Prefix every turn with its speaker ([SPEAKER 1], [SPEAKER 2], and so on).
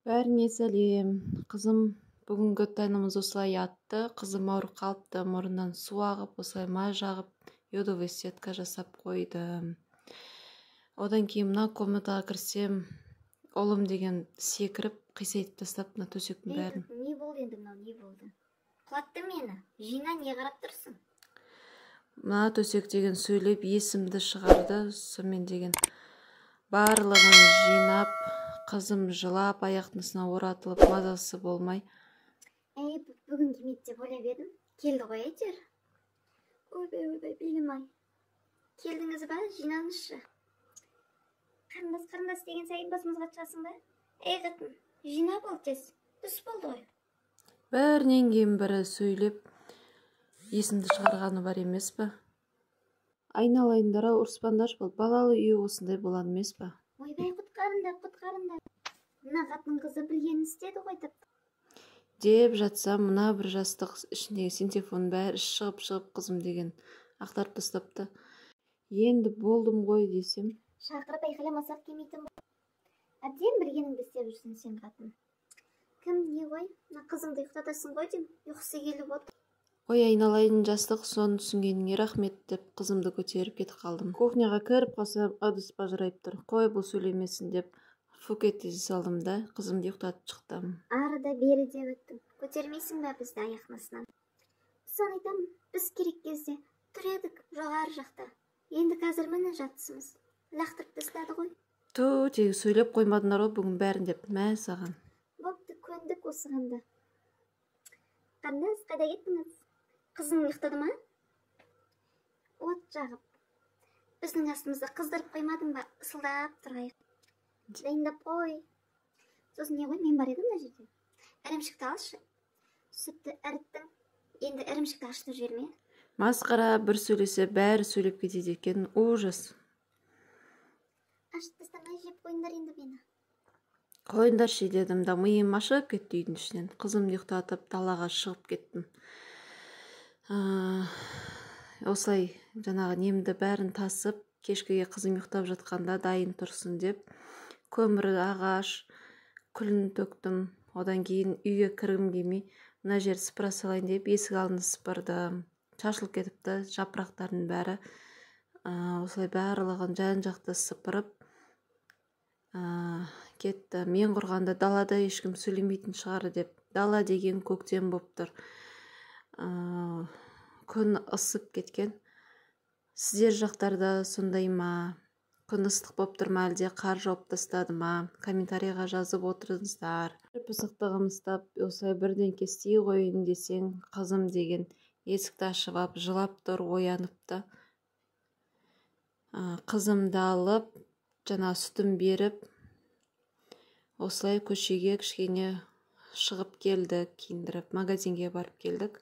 [SPEAKER 1] Бәріңе сәлем. Қызым бүгінгі тәніміз осылай атты. Қызым ауырып қалыпты, мұрнынан су ағып, осылай май жағып, йодовый сетка жасап қойды. Одан кейін мына комнатаға кірсем, олым деген секіріп, қисайтып тастап, мына төсектің бәрін.
[SPEAKER 2] Не болды енді мынау, не болды? Құлатты мені. Жина, не қарап тұрсың?
[SPEAKER 1] Мына төсек деген сөйлеп, есімді шығарды. Сонымен деген барлығын жинап, қызым жылап, аяқтың астына оратылып, мазасы болмай.
[SPEAKER 2] Бүгін келмейді деп ойлап едім. Келді ғой әйтеуір. Ойбай, белім-ай. Келдіңіз ба? Жинаңызшы. Қарындас деген сайын басымызға шығасың ба? Қатын, жина бол тез. Түс болды ғой.
[SPEAKER 1] Бәрінен кейін бірі сөйлеп, есімді шығарғаны бар емес па? Айналайындара ұрыспандар бол, балалы үйі осындай болады емес па?
[SPEAKER 2] Ойбай, құтқарыңдар. Мына қатын қызы білгенін істеді ғой деп.
[SPEAKER 1] Деп жатсам, мына бір жастық ішіндегі синтефон бәрі шығып қызым деген ақтарып тастапты. Енді болдым ғой десем.
[SPEAKER 2] Шақырып айқайламасақ келмейтін бол. Әбден білгеніңді істеп жүрсің сен қатын. Кім не ғой? Мына қызыңды ұйықтатасың ғой деймін. Ұйқысы келіп отыр.
[SPEAKER 1] Ой, айналайын, жастық, соны түсінгеніңе рахмет деп қызымды көтеріп кетіп қалдым. Кухняға кіріп қалсам, ыдыс бажырайып тұр. Қой, бұл сөйлемесін деп фукет ете салдым да, қызымды ұйықтатып шықтым.
[SPEAKER 2] Арыда бері де өттің. Көтермейсің бе бізді аяқтың астынан? Соны айтамын, біз керек кезде тұр едік жоғары жақта. Енді қазір міне жатсымыз. Лақтырып тастады ғой.
[SPEAKER 1] Тегі сөйлеп қоймадыңдар ғой бүгін бәрін деп, мә саған.
[SPEAKER 2] Бопты, көндік осығанда. Қарындас, қайда кеттіңіз? Қызың ұйықтады ма? От жағып. Біздің астымызда қыздырып қоймадың ба?Ысылдап тұрайық. Дайындап қой. Сосын не ғой, мен бар едім мына жерде. Ірімшікті алшы. Сүтті іріттің. Енді ірімшікті ашытып жіберме.
[SPEAKER 1] Масқара, бір сөйлесе бәрі сөйлеп кетеді екен, ужас.
[SPEAKER 2] Ашып тастамай жеп қойыңдар енді мені.
[SPEAKER 1] Қойындар ше дедім да, миым ашып кетті үйдің ішінен. Қызымды ұйықтатып далаға шығып кеттім. Осылай жаңағы немді бәрін тасып, кешкіге қызым ұйықтап жатқанда дайын тұрсын деп, көмір, ағаш, күлін төктім. Одан кейін үйге кіргім келмей, мына жер сыпыра салайын деп есік алдын сыпырдым. Шашылып кетіпті, жапырақтардың бәрі. Осылай барлығын жан-жақты сыпырып кетті. Мен құрғанда далада ешкім сөйлемейтін шығар деп. Дала деген көктем болып тұр. Күн ысып кеткен. Сіздер жақтарда сондай ма? Күн ыстық болып тұр ма, әлде қар жауып тастады ма? Комментарийға жазып отырыңыздар. Пысықтығым ұстап, осылай бірден кестей қойын десең, қызым деген есікті ашып ап, жылап тұр, ояныпты. Қызымды алып, жаңа сүтін беріп, осылай көшеге кішкене шығып келдік, киіндіріп, магазинге барып келдік.